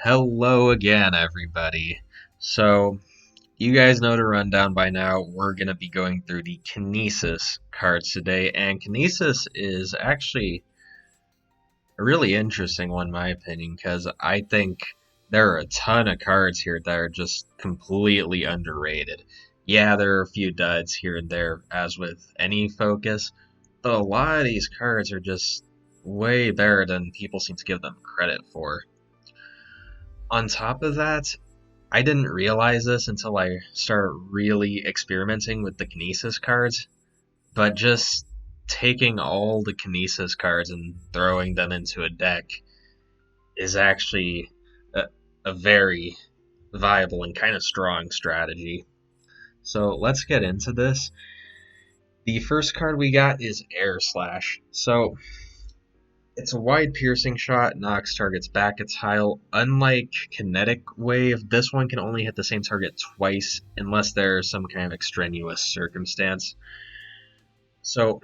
Hello again, everybody. So, you guys know the rundown by now. We're going to be going through the Kinesis cards today, and Kinesis is actually a really interesting one, in my opinion, because I think there are a ton of cards here that are just completely underrated. Yeah, there are a few duds here and there, as with any focus, but a lot of these cards are just way better than people seem to give them credit for. On top of that, I didn't realize this until I started really experimenting with the Kinesis cards, but just taking all the Kinesis cards and throwing them into a deck is actually a, a very viable and kind of strong strategy. So let's get into this. The first card we got is Air Slash. So it's a wide piercing shot, knocks targets back a tile. Unlike Kinetic Wave, this one can only hit the same target twice unless there's some kind of extraneous circumstance. So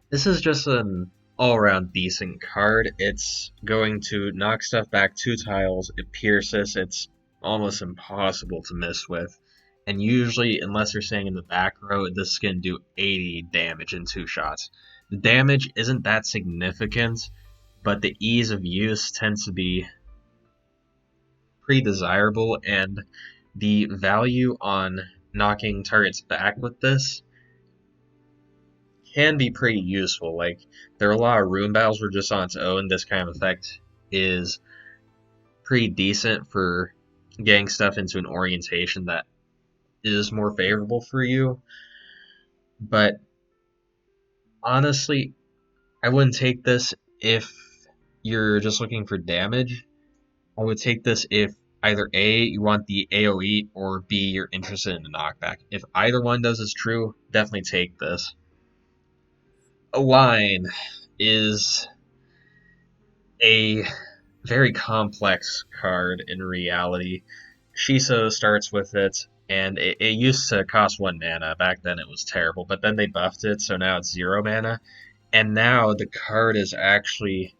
this is just an all-around decent card. It's going to knock stuff back 2 tiles, it pierces, it's almost impossible to miss with. And usually, unless you're staying in the back row, this is going to do 80 damage in 2 shots. The damage isn't that significant, but the ease of use tends to be pretty desirable, and the value on knocking targets back with this can be pretty useful. Like, there are a lot of room battles where just on its own, this kind of effect is pretty decent for getting stuff into an orientation that is more favorable for you. But honestly, I wouldn't take this if you're just looking for damage. I would take this if either A, you want the AoE, or B, you're interested in the knockback. If either one does is true, definitely take this. Align is a very complex card in reality. Shiso starts with it, and it used to cost 1 mana. Back then it was terrible, but then they buffed it, so now it's 0 mana. And now the card is actually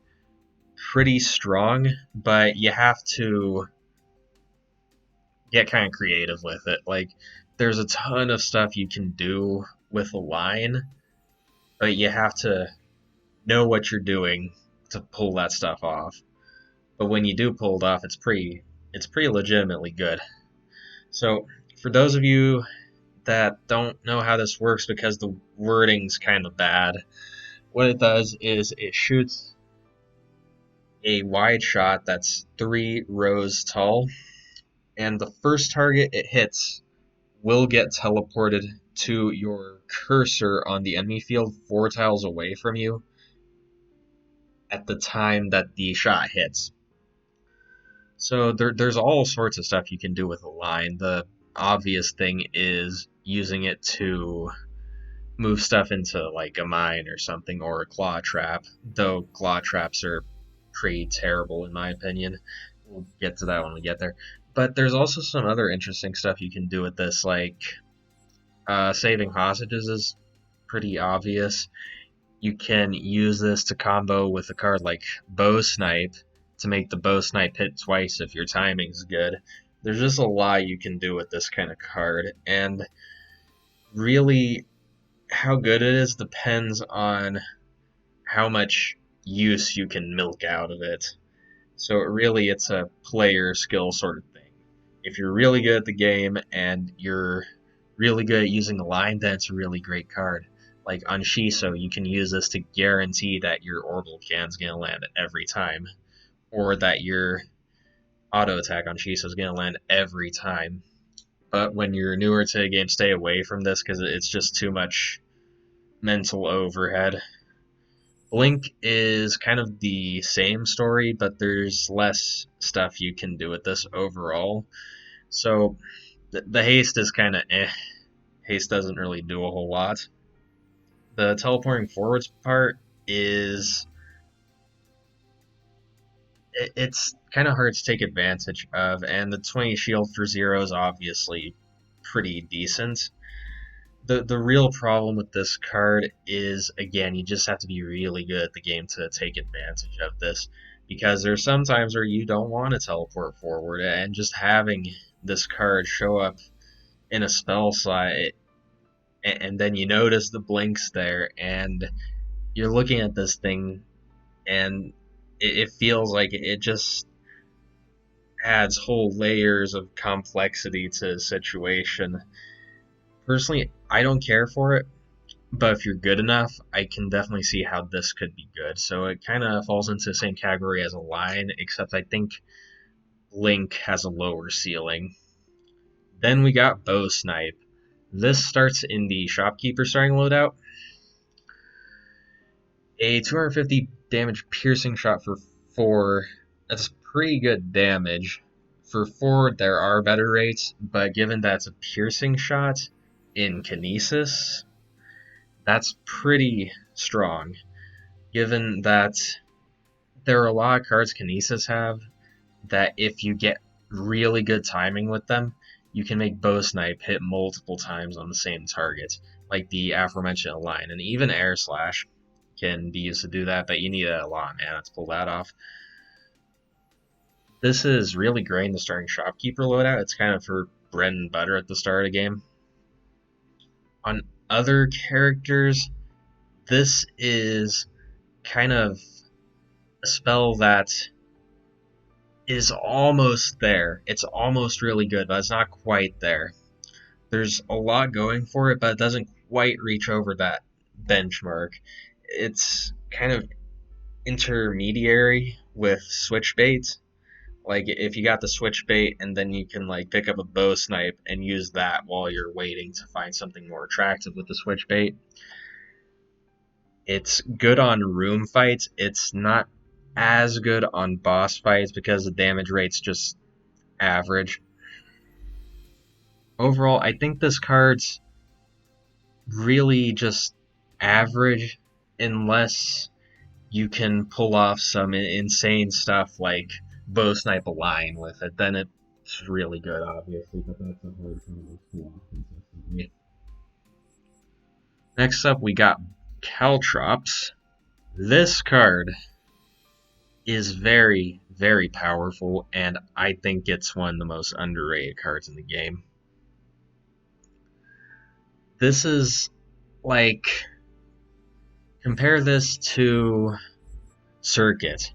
pretty strong, but you have to get kind of creative with it. Like, there's a ton of stuff you can do with Align, but you have to know what you're doing to pull that stuff off. But when you do pull it off, it's pretty legitimately good. So for those of you that don't know how this works because the wording's kind of bad, what it does is it shoots a wide shot that's 3 rows tall, and the first target it hits will get teleported to your cursor on the enemy field 4 tiles away from you at the time that the shot hits. So there's all sorts of stuff you can do with Align. The obvious thing is using it to move stuff into like a mine or something, or a claw trap, though claw traps are pretty terrible in my opinion. We'll get to that when we get there. But there's also some other interesting stuff you can do with this, like saving hostages is pretty obvious. You can use this to combo with a card like Bow Snipe to make the Bow Snipe hit twice if your timing's good. There's just a lot you can do with this kind of card, and really how good it is depends on how much use you can milk out of it. So really it's a player skill sort of thing. If you're really good at the game and you're really good at using Align, then it's a really great card. Like on Shiso, you can use this to guarantee that your orbital can's gonna land every time, or that your auto attack on Shiso is gonna land every time. But when you're newer to the game, stay away from this because it's just too much mental overhead. Blink is kind of the same story, but there's less stuff you can do with this overall. So the haste is kind of eh. Haste doesn't really do a whole lot. The teleporting forwards part is it's kind of hard to take advantage of, and the 20 shield for 0 is obviously pretty decent. The real problem with this card is, again, you just have to be really good at the game to take advantage of this. because there's some times where you don't want to teleport forward, and just having this card show up in a spell slot, and then you notice the blinks there, and you're looking at this thing, and it feels like it just adds whole layers of complexity to the situation. Personally, I don't care for it, but if you're good enough, I can definitely see how this could be good. So it kind of falls into the same category as a line, except I think Link has a lower ceiling. Then we got Bow Snipe. This starts in the Shopkeeper starting loadout. A 250 damage piercing shot for 4. That's pretty good damage. For 4, there are better rates, but given that's a piercing shot in Kinesis, that's pretty strong. Given that there are a lot of cards Kinesis have that if you get really good timing with them, you can make Bow Snipe hit multiple times on the same target, like the aforementioned line, and even Air Slash can be used to do that, but you need a lot of mana to pull that off. This is really great in the starting Shopkeeper loadout. It's kind of for bread and butter at the start of the game. On other characters, this is kind of a spell that is almost there. It's almost really good, but it's not quite there. There's a lot going for it, but it doesn't quite reach over that benchmark. It's kind of intermediary with Switchbait. Like, if you got the Switchbait and then you can like pick up a Bow Snipe and use that while you're waiting to find something more attractive with the Switchbait. It's good on room fights. It's not as good on boss fights because the damage rate's just average. Overall, I think this card's really just average unless you can pull off some insane stuff like Bow Snipe a line with it. Then it's really good, obviously, but that's a hard thing to pull off consistently. Next up, we got Caltrops. This card is very, very powerful, and I think it's one of the most underrated cards in the game. This is like, compare this to Circuit.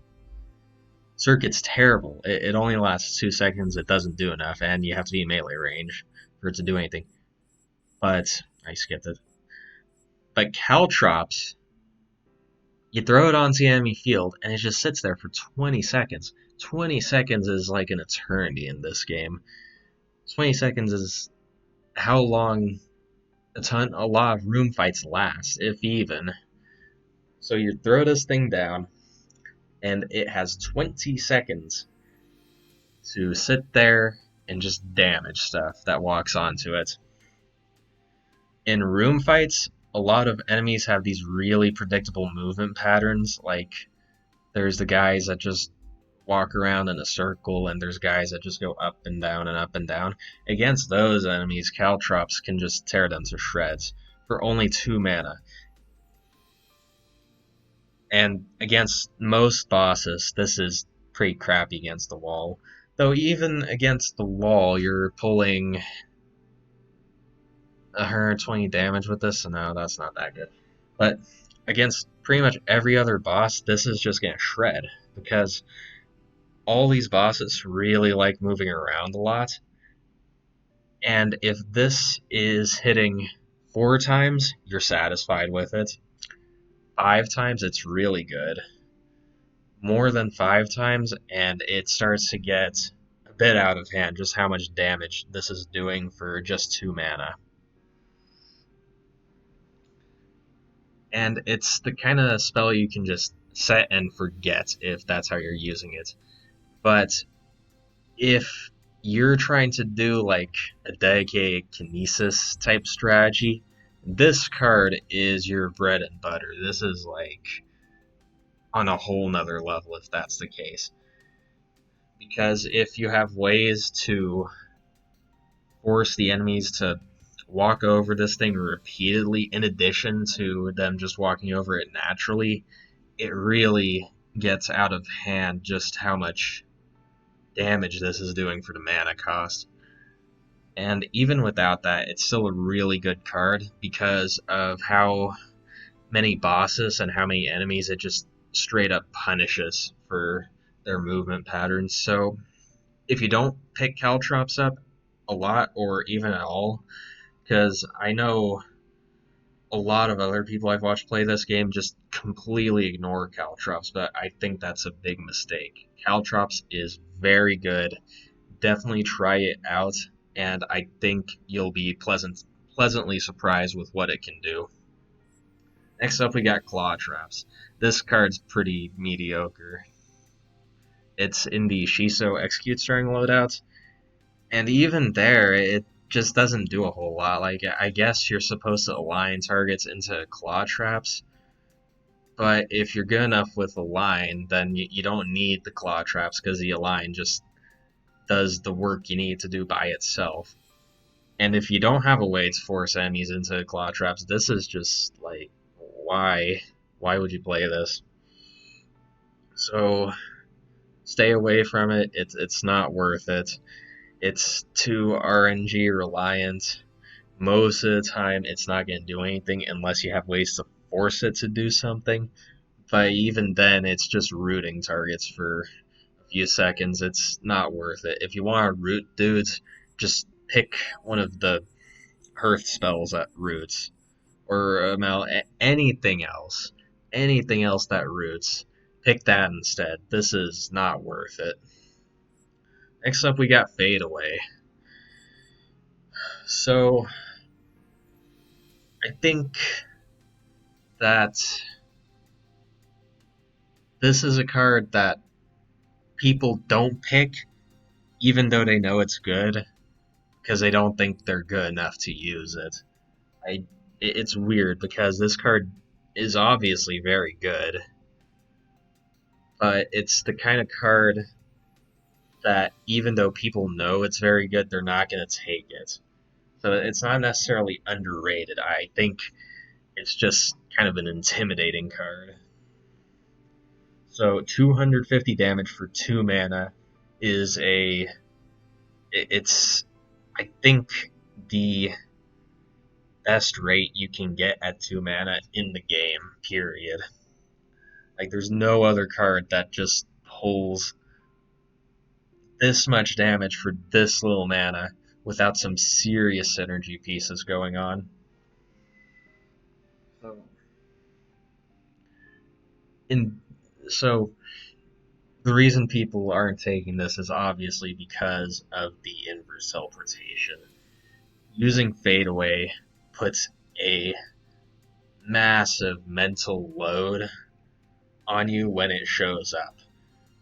Circuit's terrible. It only lasts 2 seconds, it doesn't do enough, and you have to be in melee range for it to do anything. But, I skipped it. But Caltrops, you throw it onto the enemy field, and it just sits there for 20 seconds. 20 seconds is like an eternity in this game. 20 seconds is how long a lot of room fights last, if even. So you throw this thing down, and it has 20 seconds to sit there and just damage stuff that walks onto it. In room fights, a lot of enemies have these really predictable movement patterns, like there's the guys that just walk around in a circle, and there's guys that just go up and down and up and down. Against those enemies, Caltrops can just tear them to shreds for only 2 mana. And against most bosses, this is pretty crappy against the wall. Though even against the wall, you're pulling 120 damage with this, so no, that's not that good. But against pretty much every other boss, this is just going to shred, because all these bosses really like moving around a lot. And if this is hitting 4 times, you're satisfied with it. 5 times, it's really good. More than 5 times, and it starts to get a bit out of hand just how much damage this is doing for just 2 mana. And it's the kind of spell you can just set and forget if that's how you're using it. But if you're trying to do like a dedicated Kinesis type strategy, this card is your bread and butter. This is like on a whole nother level if that's the case. Because if you have ways to force the enemies to walk over this thing repeatedly, in addition to them just walking over it naturally, it really gets out of hand just how much damage this is doing for the mana cost. And even without that, it's still a really good card because of how many bosses and how many enemies it just straight up punishes for their movement patterns. So if you don't pick Caltrops up a lot or even at all, because I know a lot of other people I've watched play this game just completely ignore Caltrops, but I think that's a big mistake. Caltrops is very good. Definitely try it out, and I think you'll be pleasantly surprised with what it can do. Next up, we got Claw Traps. This card's pretty mediocre. It's in the Shiso Execute String loadout, and even there, it just doesn't do a whole lot. Like, I guess you're supposed to align targets into Claw Traps, but if you're good enough with Align, then you don't need the Claw Traps because the Align just does the work you need to do by itself. And if you don't have a way to force enemies into Claw Traps, this is just like, why? Why would you play this? So stay away from it. It's not worth it. It's too RNG reliant. Most of the time, it's not going to do anything unless you have ways to force it to do something. But even then, it's just rooting targets for a few seconds. It's not worth it. If you want to root dudes, just pick one of the Hearth spells that roots, or anything else. Anything else that roots. Pick that instead. This is not worth it. Next up, we got Fade Away. So, I think that this is a card that people don't pick even though they know it's good because they don't think they're good enough to use it. It's weird because this card is obviously very good, but it's the kind of card that even though people know it's very good, they're not going to take it. So it's not necessarily underrated. I think it's just kind of an intimidating card. So 250 damage for 2 mana is it's I think the best rate you can get at 2 mana in the game, period. Like there's no other card that just pulls this much damage for this little mana without some serious synergy pieces going on. In so the reason people aren't taking this is obviously because of the inverse teleportation. Using Fade Away puts a massive mental load on you when it shows up,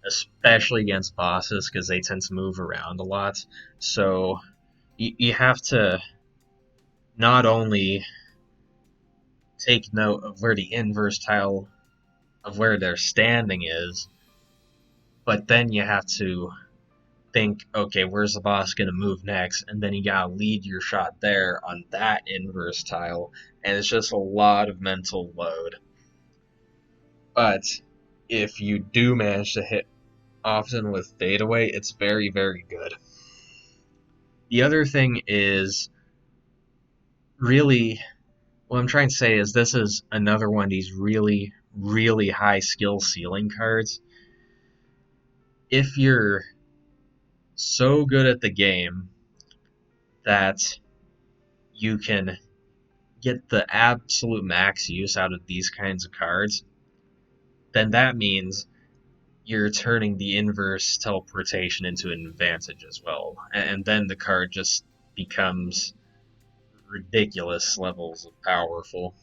especially against bosses because they tend to move around a lot. So you have to not only take note of where the inverse tile of where their standing is, but then you have to think, okay, where's the boss going to move next? And then you got to lead your shot there on that inverse tile. And it's just a lot of mental load. But if you do manage to hit often with Fade Away, it's very, very good. The other thing is really, what I'm trying to say is this is another one of these really, really high skill ceiling cards. If you're so good at the game that you can get the absolute max use out of these kinds of cards, then that means you're turning the inverse teleportation into an advantage as well. And then the card just becomes ridiculous levels of powerful.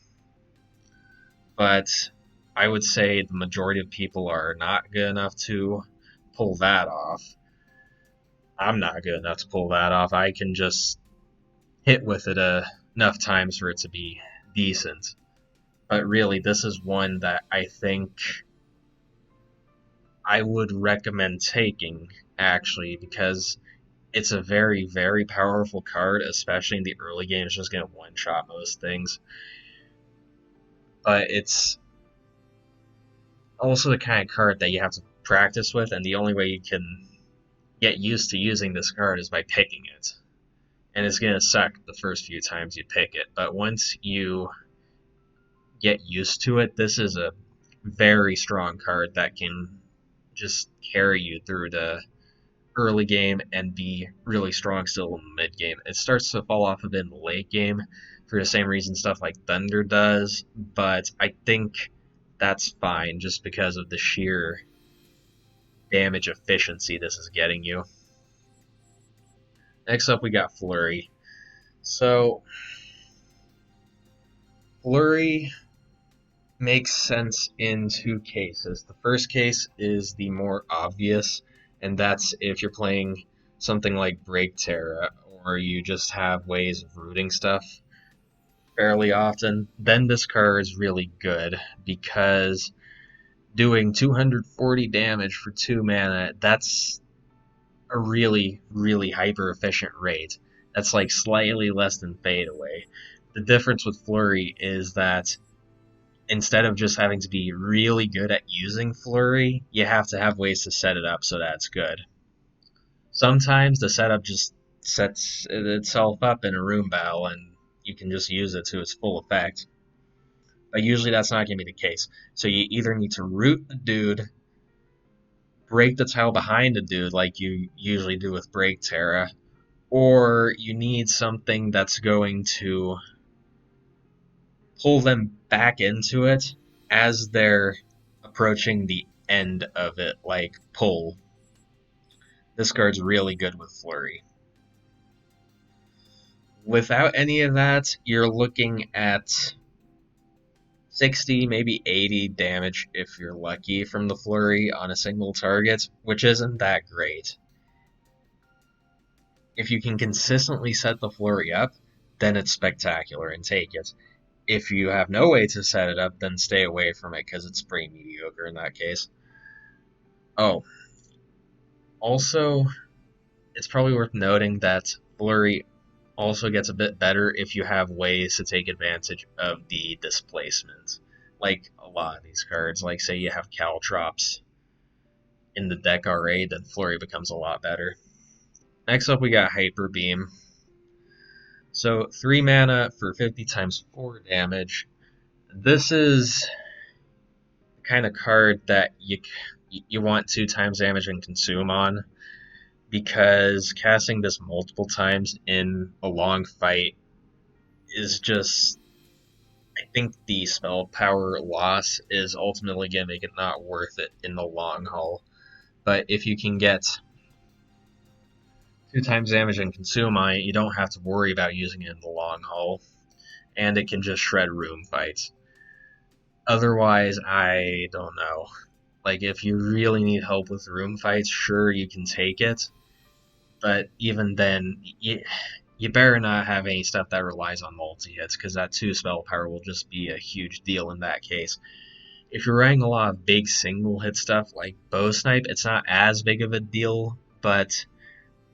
But I would say the majority of people are not good enough to pull that off. I'm not good enough to pull that off. I can just hit with it enough times for it to be decent. But really, this is one that I think I would recommend taking, actually, because it's a very, very powerful card, especially in the early game. It's just going to one-shot most things. But it's Also the kind of card that you have to practice with, and the only way you can get used to using this card is by picking it. And it's going to suck the first few times you pick it, but once you get used to it, this is a very strong card that can just carry you through the early game and be really strong still in the mid game. It starts to fall off a bit in the late game for the same reason stuff like Thunder does, but I think that's fine just because of the sheer damage efficiency this is getting you. Next up, we got Flurry. So, Flurry makes sense in two cases. The first case is the more obvious, and that's if you're playing something like Break Terra, or you just have ways of rooting stuff fairly often. Then this card is really good, because doing 240 damage for 2 mana, that's a really, really hyper efficient rate. That's like slightly less than Fade Away. The difference with Flurry is that instead of just having to be really good at using Flurry, you have to have ways to set it up so that it's good. Sometimes the setup just sets itself up in a room battle and you can just use it to its full effect. But usually that's not going to be the case. So you either need to root the dude, break the tile behind the dude like you usually do with Break Terra, or you need something that's going to pull them back into it as they're approaching the end of it, like Pull. This card's really good with Flurry. Without any of that, you're looking at 60, maybe 80 damage if you're lucky from the Flurry on a single target, which isn't that great. If you can consistently set the Flurry up, then it's spectacular and take it. If you have no way to set it up, then stay away from it because it's pretty mediocre in that case. Oh, also, it's probably worth noting that Flurry also gets a bit better if you have ways to take advantage of the displacement. Like a lot of these cards, like say you have Caltrops in the deck already, then Flurry becomes a lot better. Next up, we got Hyper Beam. So 3 mana for 50 times 4 damage. This is the kind of card that you want 2 times damage and consume on, because casting this multiple times in a long fight is just, I think the spell power loss is ultimately going to make it not worth it in the long haul. But if you can get 2 times damage and consume on it, you don't have to worry about using it in the long haul, and it can just shred room fights. Otherwise, I don't know. Like, if you really need help with room fights, sure, you can take it, but even then, you better not have any stuff that relies on multi-hits, because that 2 spell power will just be a huge deal in that case. If you're running a lot of big single-hit stuff like Bow Snipe, it's not as big of a deal, but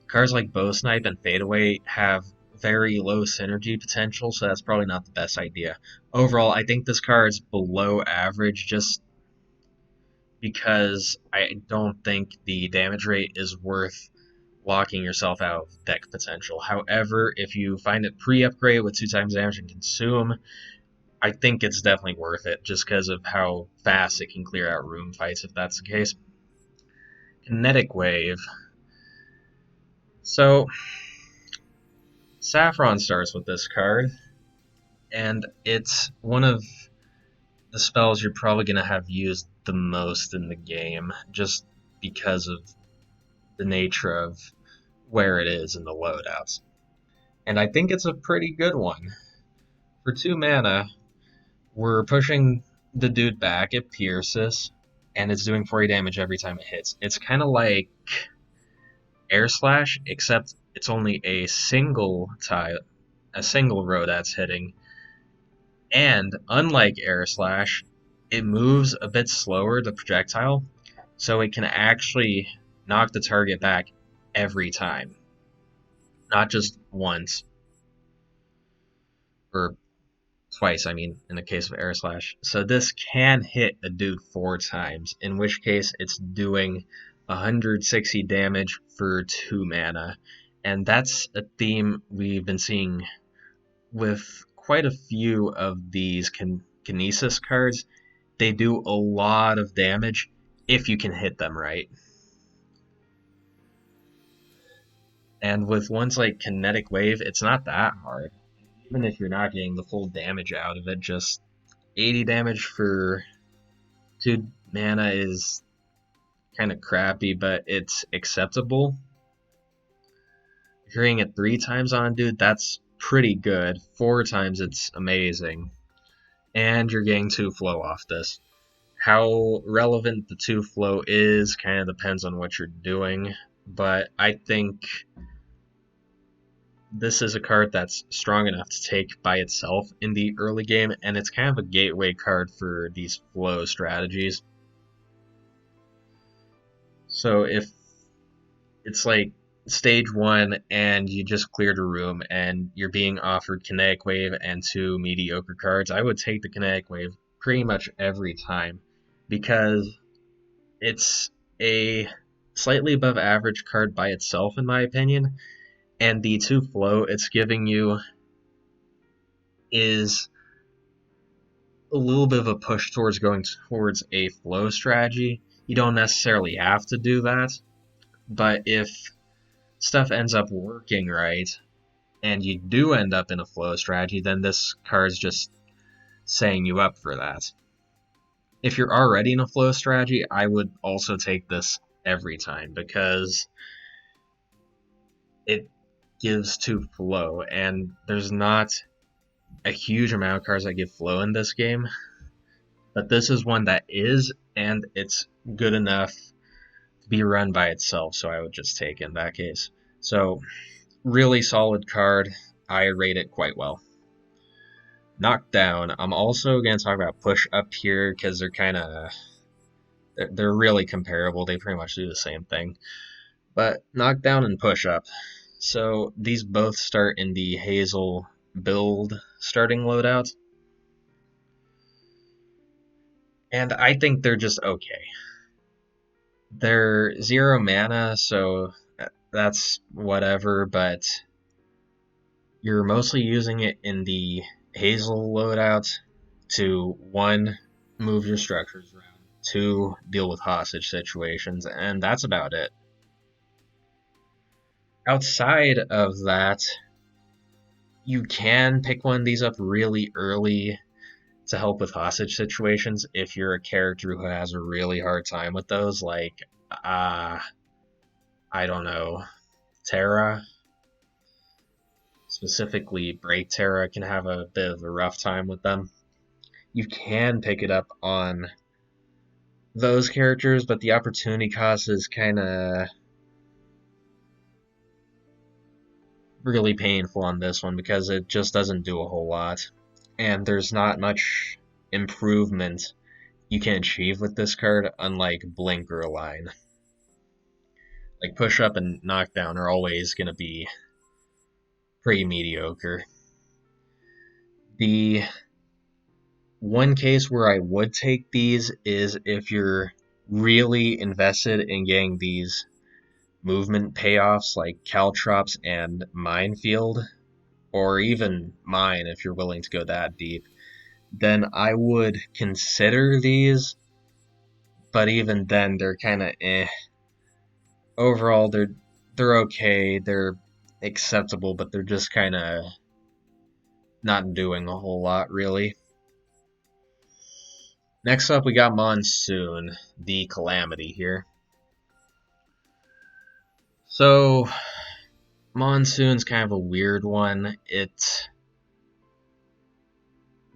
cards like Bow Snipe and Fade Away have very low synergy potential, so that's probably not the best idea. Overall, I think this card's below average just because I don't think the damage rate is worth locking yourself out of deck potential. However, if you find it pre-upgrade with 2 times damage and consume, I think it's definitely worth it just because of how fast it can clear out room fights if that's the case. Kinetic Wave. So, Saffron starts with this card, and it's one of the spells you're probably going to have used the most in the game, just because of the nature of where it is in the loadouts. And I think it's a pretty good one. For 2 mana, we're pushing the dude back, it pierces, and it's doing 40 damage every time it hits. It's kind of like Air Slash, except it's only a single row that's hitting. And unlike Air Slash, it moves a bit slower, the projectile, so it can actually knock the target back every time. Not just once, or twice, I mean, in the case of Air Slash. So this can hit a dude 4 times, in which case it's doing 160 damage for 2 mana. And that's a theme we've been seeing with quite a few of these Kinesis cards. They do a lot of damage if you can hit them right. And with ones like Kinetic Wave, it's not that hard. Even if you're not getting the full damage out of it, just 80 damage for 2 mana is kind of crappy, but it's acceptable. If you're hitting it 3 times on dude, that's pretty good. 4 times, it's amazing. And you're getting 2 flow off this. How relevant the 2 flow is kind of depends on what you're doing, but I think this is a card that's strong enough to take by itself in the early game, and it's kind of a gateway card for these flow strategies. So if it's like stage 1 and you just cleared a room and you're being offered Kinetic Wave and 2 mediocre cards, I would take the Kinetic Wave pretty much every time, because it's a slightly above average card by itself, in my opinion, and the 2 flow it's giving you is a little bit of a push towards going towards a flow strategy. You don't necessarily have to do that, but if stuff ends up working right and you do end up in a flow strategy, then this card's just setting you up for that. If you're already in a flow strategy, I would also take this every time, because it gives 2 flow, and there's not a huge amount of cards that give flow in this game, but this is one that is, and it's good enough to be run by itself, so I would just take it in that case. So, really solid card. I rate it quite well. Knockdown. I'm also going to talk about Push Up here, because they're really comparable. They pretty much do the same thing. But Knockdown and Push Up. So these both start in the Hazel build starting loadout. And I think they're just okay. They're 0 mana, so that's whatever, but you're mostly using it in the Hazel loadout to 1, move your structures around, 2, deal with hostage situations, and that's about it. Outside of that, you can pick one of these up really early to help with hostage situations if you're a character who has a really hard time with those, like, I don't know, Terra. Specifically, Break Terra can have a bit of a rough time with them. You can pick it up on those characters, but the opportunity cost is kind of really painful on this one, because it just doesn't do a whole lot, and there's not much improvement you can achieve with this card, unlike Blink or Align. Like, Push Up and Knockdown are always going to be pretty mediocre. The one case where I would take these is if you're really invested in getting these movement payoffs like Caltrops and Minefield, or even Mine if you're willing to go that deep, then I would consider these, but even then they're kind of eh. Overall, they're okay, they're acceptable, but they're just kind of not doing a whole lot, really. Next up, we got Monsoon, the Calamity here. So, Monsoon's kind of a weird one. It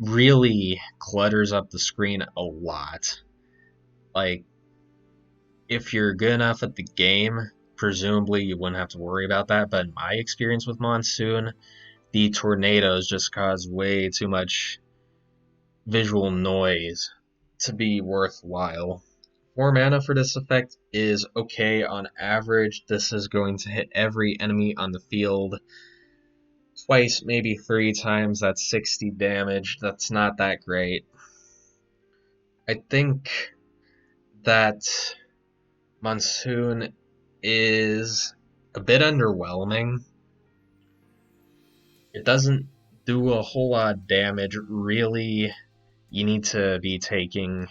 really clutters up the screen a lot. Like, if you're good enough at the game, presumably you wouldn't have to worry about that, but in my experience with Monsoon, the tornadoes just cause way too much visual noise to be worthwhile. 4 mana for this effect is okay on average. This is going to hit every enemy on the field twice, maybe 3 times, that's 60 damage. That's not that great. I think that Monsoon is a bit underwhelming. It doesn't do a whole lot of damage, really. You need to be taking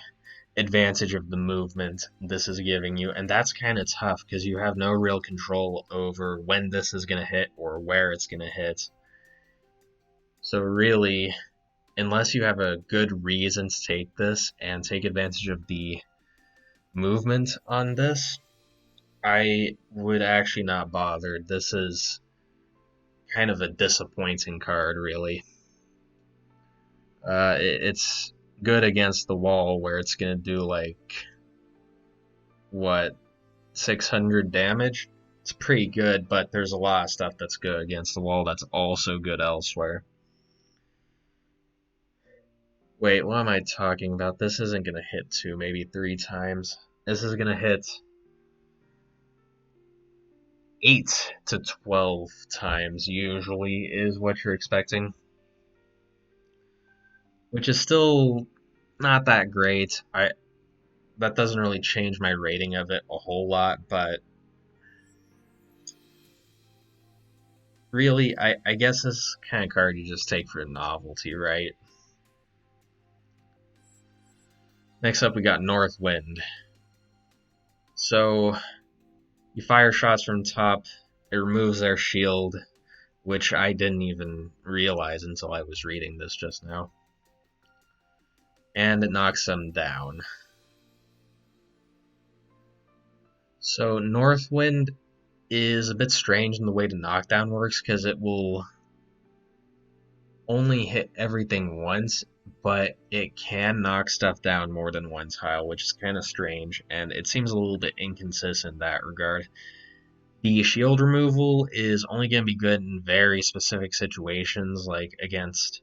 advantage of the movement this is giving you, and that's kind of tough because you have no real control over when this is going to hit or where it's going to hit. So really, unless you have a good reason to take this and take advantage of the movement on this, I would actually not bother. This is kind of a disappointing card, really. It's good against the wall where it's going to do like, what, 600 damage? It's pretty good, but there's a lot of stuff that's good against the wall that's also good elsewhere. Wait, what am I talking about? This isn't going to hit 2, maybe 3 times. This is going to hit 8 to 12 times, usually, is what you're expecting. Which is still not that great. That doesn't really change my rating of it a whole lot, but really, I guess this kind of card you just take for novelty, right? Next up, we got Northwind. So, you fire shots from top, it removes their shield, which I didn't even realize until I was reading this just now. And it knocks them down. So, Northwind is a bit strange in the way the knockdown works, because it will only hit everything once, but it can knock stuff down more than one tile, which is kind of strange, and it seems a little bit inconsistent in that regard. The shield removal is only going to be good in very specific situations, like against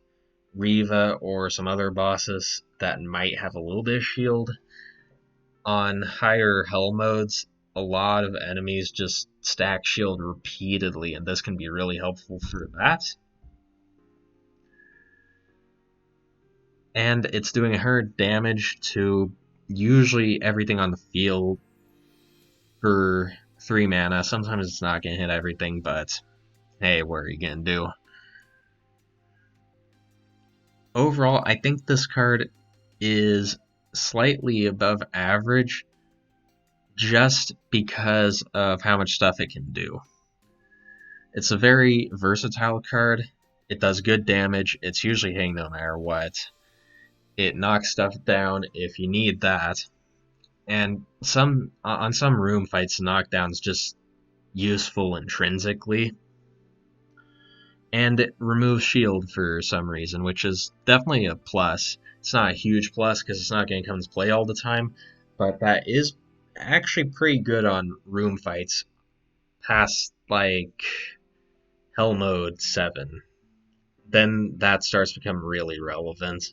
Riva or some other bosses that might have a little bit of shield. On higher hell modes, a lot of enemies just stack shield repeatedly, and this can be really helpful for that. And it's doing her damage to usually everything on the field for 3 mana. Sometimes it's not going to hit everything, but hey, what are you going to do? Overall, I think this card is slightly above average just because of how much stuff it can do. It's a very versatile card. It does good damage. It's usually hitting no matter what. It knocks stuff down if you need that. And on some room fights, knockdown's just useful intrinsically. And it removes shield for some reason, which is definitely a plus. It's not a huge plus because it's not going to come into play all the time, but that is actually pretty good on room fights past like Hell Mode 7. Then that starts to become really relevant.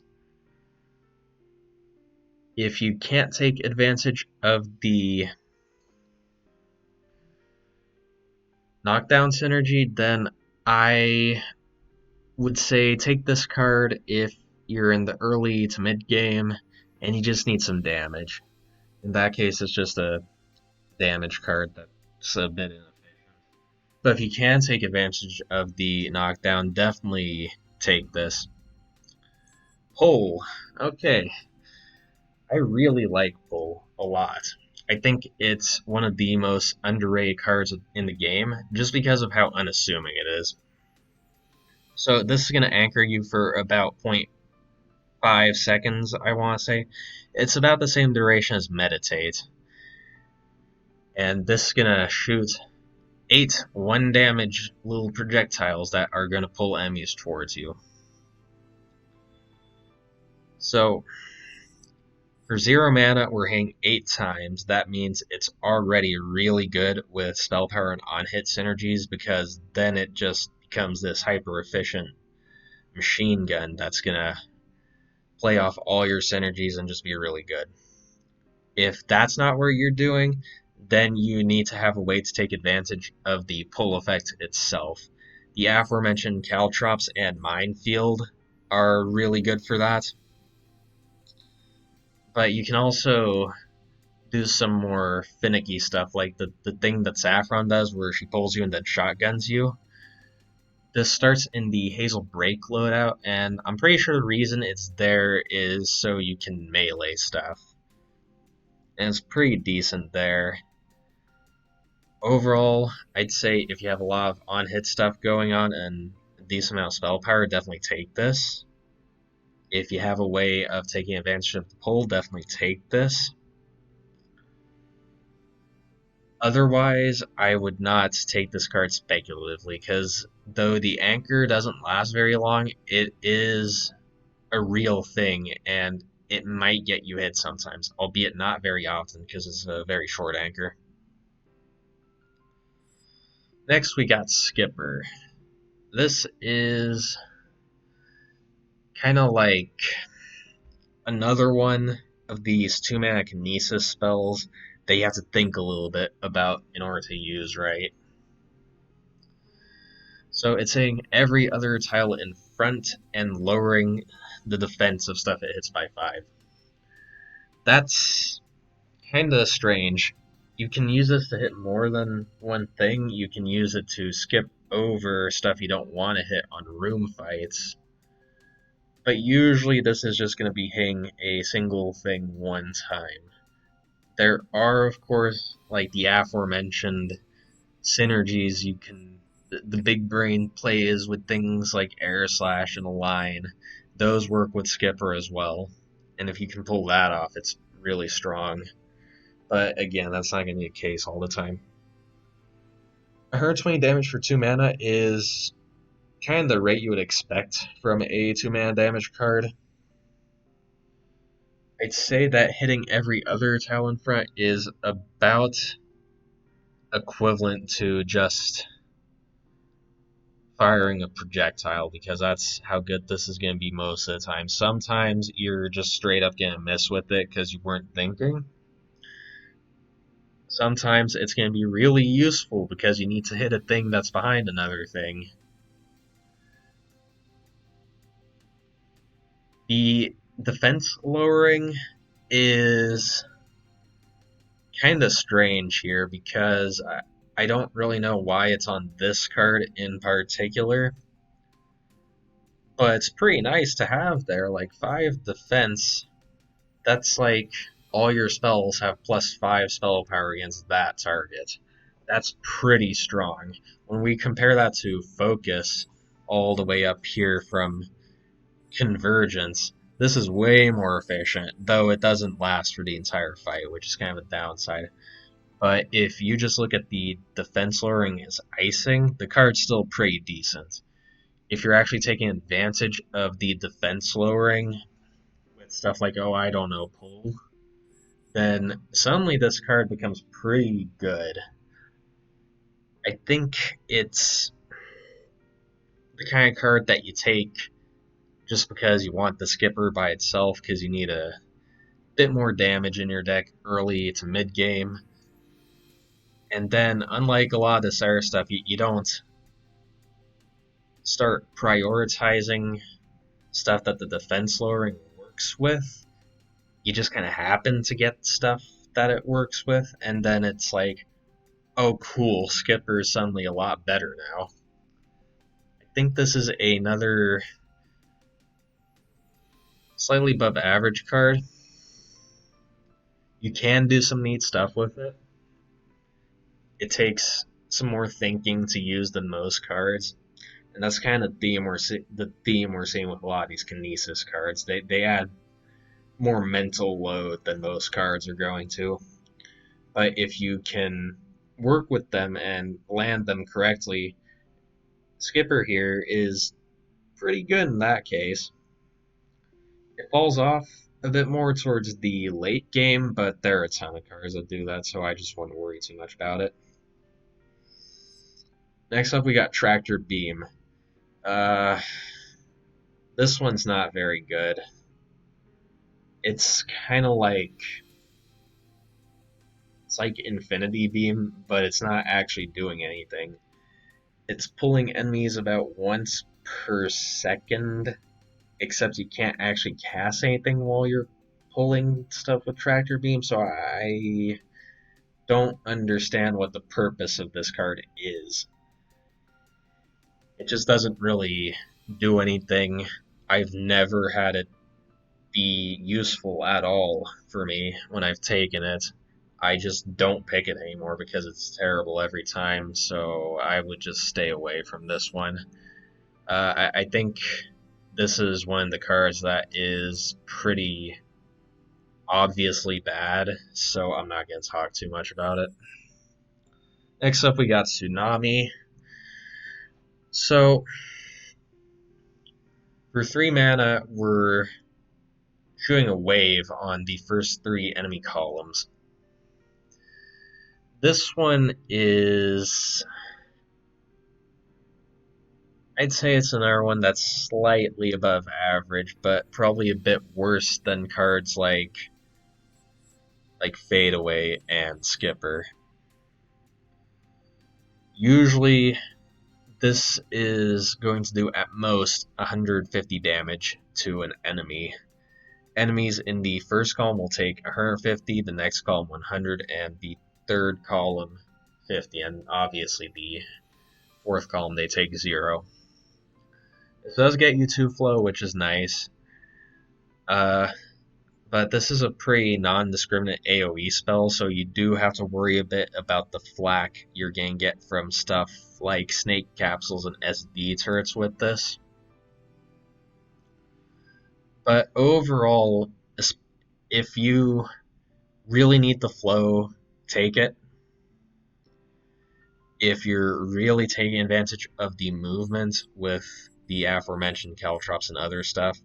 If you can't take advantage of the knockdown synergy, then I would say take this card if you're in the early to mid game and you just need some damage. In that case, it's just a damage card that's a bit inefficient. But if you can take advantage of the knockdown, definitely take this. Pull. Okay. I really like Pull a lot. I think it's one of the most underrated cards in the game, just because of how unassuming it is. So this is going to anchor you for about 0.5 seconds, I want to say. It's about the same duration as Meditate. And this is going to shoot 8 1-damage little projectiles that are going to pull enemies towards you. So, for 0 mana, we're hitting 8 times. That means it's already really good with spell power and on-hit synergies, because then it just becomes this hyper-efficient machine gun that's going to play off all your synergies and just be really good. If that's not what you're doing, then you need to have a way to take advantage of the pull effect itself. The aforementioned Caltrops and Minefield are really good for that. But you can also do some more finicky stuff, like the thing that Saffron does, where she pulls you and then shotguns you. This starts in the Hazel Break loadout, and I'm pretty sure the reason it's there is so you can melee stuff. And it's pretty decent there. Overall, I'd say if you have a lot of on-hit stuff going on and a decent amount of spell power, definitely take this. If you have a way of taking advantage of the pull, definitely take this. Otherwise, I would not take this card speculatively, because though the anchor doesn't last very long, it is a real thing, and it might get you hit sometimes, albeit not very often, because it's a very short anchor. Next, we got Skipper. This is kind of like another one of these 2-mana Kinesis spells that you have to think a little bit about in order to use right. So it's saying every other tile in front and lowering the defense of stuff it hits by 5. That's kinda strange. You can use this to hit more than one thing. You can use it to skip over stuff you don't want to hit on room fights. But usually this is just going to be hitting a single thing one time. There are, of course, like the aforementioned synergies you can... The big brain plays with things like Air Slash and Align. Those work with Skipper as well. And if you can pull that off, it's really strong. But again, that's not going to be the case all the time. 120 damage for 2 mana is kind of the rate you would expect from a 2 mana damage card. I'd say that hitting every other tile in front is about equivalent to just firing a projectile, because that's how good this is going to be most of the time. Sometimes you're just straight up going to miss with it because you weren't thinking. Sometimes it's going to be really useful because you need to hit a thing that's behind another thing. The defense lowering is kind of strange here, because I don't really know why it's on this card in particular. But it's pretty nice to have there, like 5 defense. That's like all your spells have +5 spell power against that target. That's pretty strong. When we compare that to Focus, all the way up here from Convergence, this is way more efficient, though it doesn't last for the entire fight, which is kind of a downside. But if you just look at the defense lowering as icing, the card's still pretty decent. If you're actually taking advantage of the defense lowering with stuff like, oh, I don't know, pull, then suddenly this card becomes pretty good. I think it's the kind of card that you take just because you want the Skipper by itself, because you need a bit more damage in your deck early to mid game. And then, unlike a lot of this other stuff, you don't start prioritizing stuff that the defense lowering works with. You just kind of happen to get stuff that it works with, and then it's like, oh cool, Skipper's suddenly a lot better now. I think this is another slightly above average card. You can do some neat stuff with it. It takes some more thinking to use than most cards, and that's kind of the theme we're seeing with a lot of these Kinesis cards. They add more mental load than most cards are going to. But if you can work with them and land them correctly, Skipper here is pretty good in that case. It falls off a bit more towards the late game, but there are a ton of cards that do that, so I just wouldn't worry too much about it. Next up, we got Tractor Beam. This one's not very good. It's kind of like... It's like Infinity Beam, but it's not actually doing anything. It's pulling enemies about once per second, except you can't actually cast anything while you're pulling stuff with Tractor Beam, so I don't understand what the purpose of this card is. It just doesn't really do anything. I've never had it be useful at all for me when I've taken it. I just don't pick it anymore because it's terrible every time, so I would just stay away from this one. I think this is one of the cards that is pretty obviously bad, so I'm not going to talk too much about it. Next up, we got Tsunami. So, for 3 mana, we're shooting a wave on the first 3 enemy columns. This one is... I'd say it's another one that's slightly above average, but probably a bit worse than cards like Fade Away and Skipper. Usually, this is going to do at most 150 damage to an enemy. Enemies in the first column will take 150, the next column 100, and the third column 50, and obviously the fourth column they take 0. This does get you 2 flow, which is nice. But this is a pretty non-discriminate AoE spell, so you do have to worry a bit about the flack you're going to get from stuff like snake capsules and SD turrets with this. But overall, if you really need the flow, take it. If you're really taking advantage of the movement with the aforementioned Caltrops and other stuff,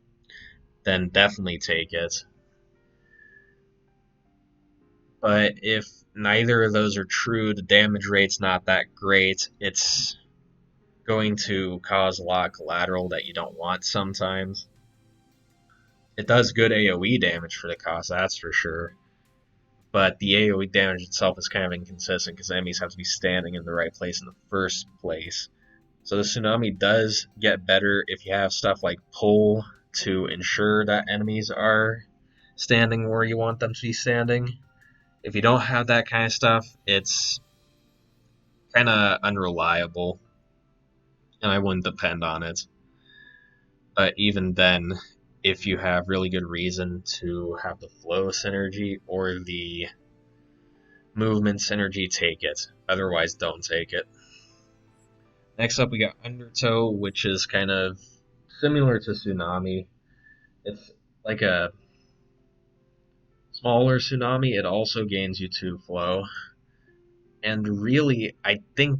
then definitely take it. But if neither of those are true, the damage rate's not that great, it's going to cause a lot of collateral that you don't want sometimes. It does good AoE damage for the cost, that's for sure. But the AoE damage itself is kind of inconsistent because enemies have to be standing in the right place in the first place. So the Tsunami does get better if you have stuff like Pull to ensure that enemies are standing where you want them to be standing. If you don't have that kind of stuff, it's kind of unreliable, and I wouldn't depend on it. But even then, if you have really good reason to have the flow synergy or the movement synergy, take it. Otherwise, don't take it. Next up, we got Undertow, which is kind of similar to Tsunami. It's like a smaller Tsunami. It also gains you 2 flow. And really, I think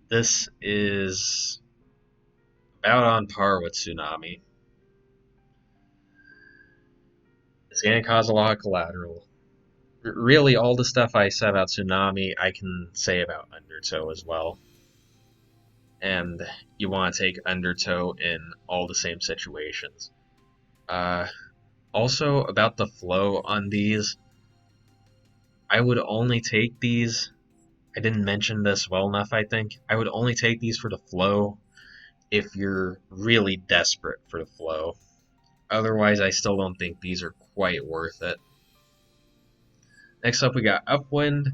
this is about on par with Tsunami. It's going to cause a lot of collateral. Really, all the stuff I said about Tsunami, I can say about Undertow as well. And you want to take Undertow in all the same situations. Also, about the flow on these, I would only take these. I didn't mention this well enough, I think. I would only take these for the flow if you're really desperate for the flow. Otherwise, I still don't think these are quite worth it. Next up, we got Upwind.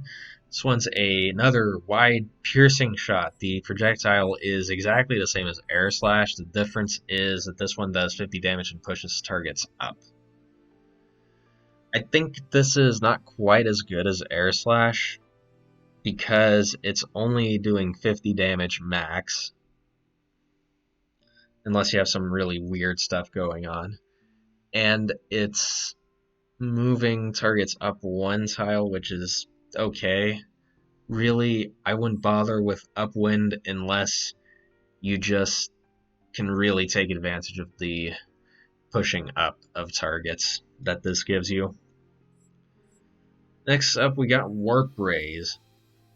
This one's another wide, piercing shot. The projectile is exactly the same as Air Slash. The difference is that this one does 50 damage and pushes targets up. I think this is not quite as good as Air Slash because it's only doing 50 damage max, unless you have some really weird stuff going on. And it's moving targets up 1 tile, which is okay. Really, I wouldn't bother with Upwind unless you just can really take advantage of the pushing up of targets that this gives you. Next up, we got Warp Rays.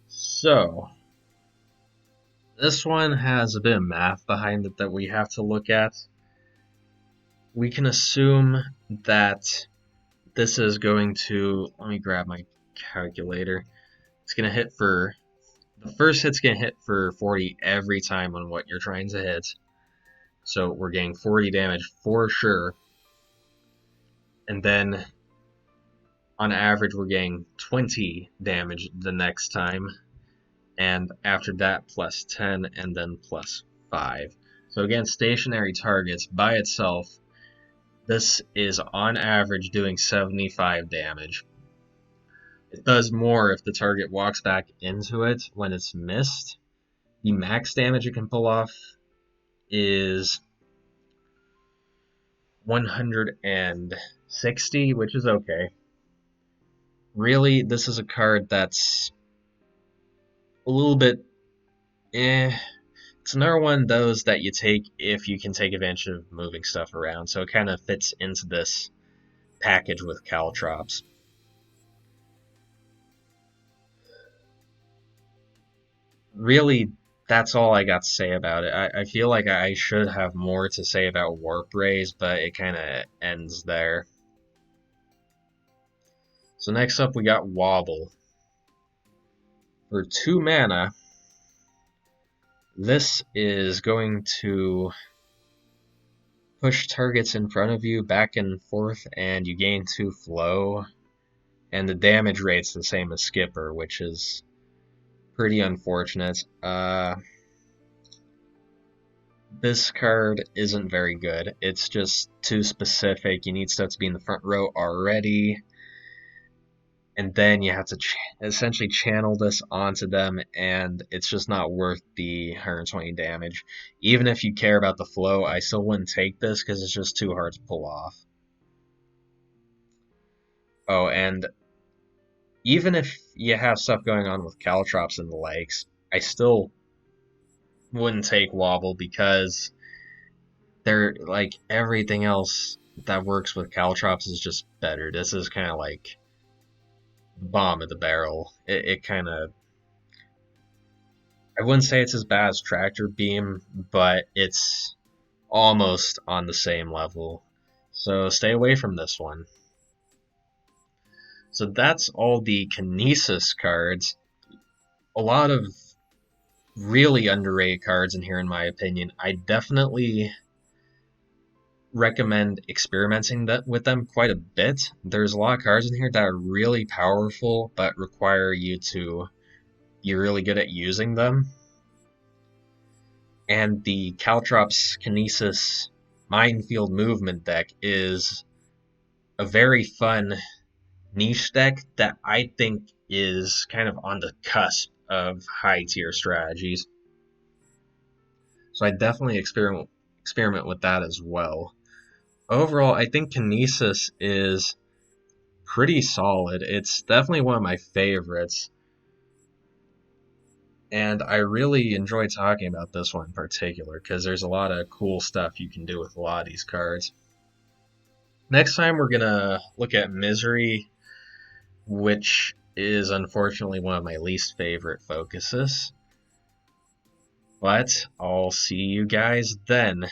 So, this one has a bit of math behind it that we have to look at. We can assume that this is going to... Let me grab my calculator. It's going to hit for The first hit's gonna hit for 40 every time on what you're trying to hit. So we're getting 40 damage for sure. And then on average we're getting 20 damage the next time. And after that plus 10 and then plus 5. So again, stationary targets by itself, this is on average doing 75 damage. It does more if the target walks back into it when it's missed. The max damage it can pull off is 160, which is okay. Really, this is a card that's a little bit It's another one of those that you take if you can take advantage of moving stuff around, so it kind of fits into this package with Caltrops. Really, that's all I got to say about it. I feel like I should have more to say about Warp Rays, but it kind of ends there. So next up we got Wobble. For 2 mana, this is going to push targets in front of you back and forth, and you gain 2 flow. And the damage rate's the same as Skipper, which is pretty unfortunate. This card isn't very good. It's just too specific. You need stuff to be in the front row already. And then you have to essentially channel this onto them, and it's just not worth the 120 damage. Even if you care about the flow, I still wouldn't take this because it's just too hard to pull off. Oh, and even if you have stuff going on with Caltrops in the lakes, I still wouldn't take Wobble because they're like everything else that works with Caltrops is just better. This is kind of like the bomb of the barrel. It kind of, I wouldn't say it's as bad as Tractor Beam, but it's almost on the same level. So stay away from this one. So that's all the Kinesis cards. A lot of really underrated cards in here, in my opinion. I definitely recommend experimenting with them quite a bit. There's a lot of cards in here that are really powerful, but require you're really good at using them. And the Caltrops Kinesis Minefield Movement deck is a very fun niche deck that I think is kind of on the cusp of high tier strategies. So I definitely experiment with that as well. Overall, I think Kinesis is pretty solid. It's definitely one of my favorites. And I really enjoy talking about this one in particular because there's a lot of cool stuff you can do with a lot of these cards. Next time we're going to look at Misery, which is unfortunately one of my least favorite focuses. But I'll see you guys then.